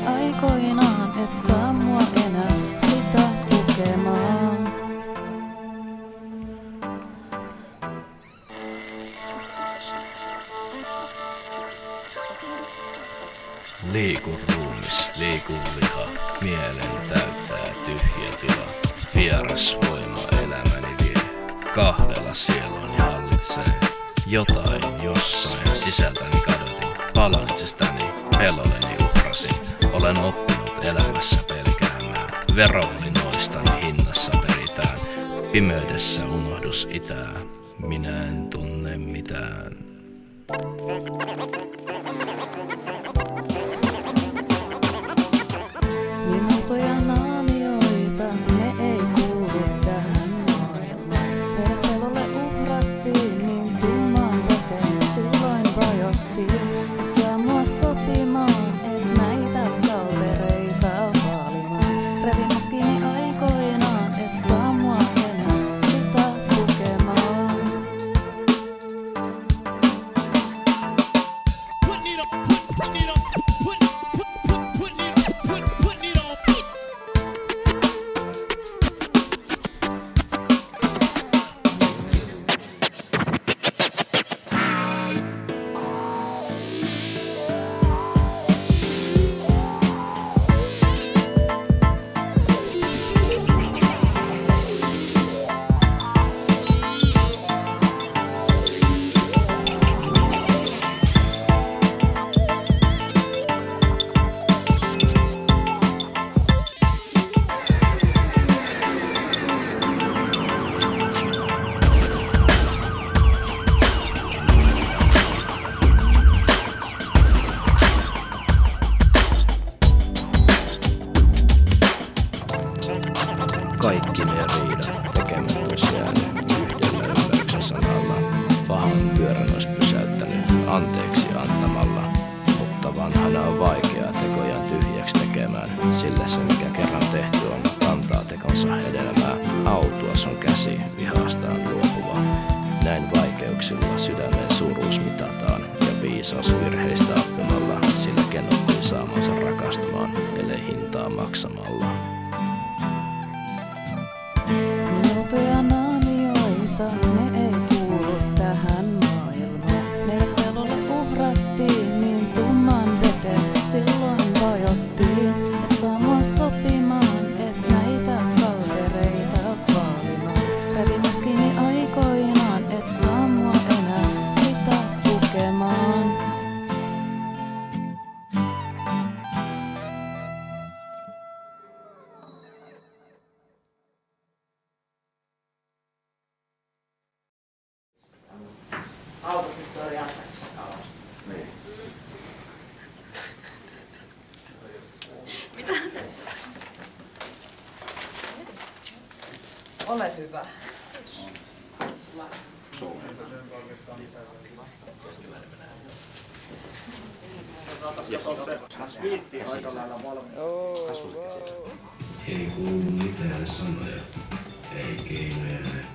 aikoinaan, et saa mua enää sitä tukemaan. Liiku ruumis, liiku liha, mielen täyttää tyhjä tila. Vieras voima elämäni vie, kahdella sieluni hallitsee. Jotain jossain sisältäni kadotin, palaamisestani pelolleni uhrasin. Olen oppinut elämässä pelkäämään, verollinoistani hinnassa peritään. Pimeydessä unohdus itää, minä en tunne mitään. Minulta ja naamioita, ne ei kuulu tähän maailmaan. Meidät pelolle uhrattiin, niin tummaan veteen silloin vajottiin. Et saa mua sopimaan, et näitä kaltereita vaalimaan. Revin maskini aikoinaan, et saa mua enää sitä tukemaan. Kaikki ne riidat tekemättös jäänyt yhdellä ymmärryksen sanalla. Pahan pyörän ois pysäyttänyt anteeksi antamalla. Mutta vanhana on vaikeaa tekojaan tyhjäksi tekemään. Sillä se mikä kerran tehty on, antaa tekonsa hedelmää. Autuas on käsi vihastaan luopuva. Näin vaikeuksilla sydämen suuruus mitataan. Ja viisaus virheistä oppimalla, sillä ken oppii saamansa rakastamaan, ellei hintaa maksamalla. Minulta ja naamioita, ne ei kuulu tähän maailmaan. Meidät pelolle uhrattiin, niin tumman veteen silloin vajottiin. Et saa mua sopimaan, et näitä kaltereita vaalimaan. Revin maskini aikoinaan, et saa mua enää sitä tukemaan. Autot nyt oli jättämässä kauas. Niin. Mitä se? Ole hyvä. Ei kuulu mitään sanoja, ei keinoja näy.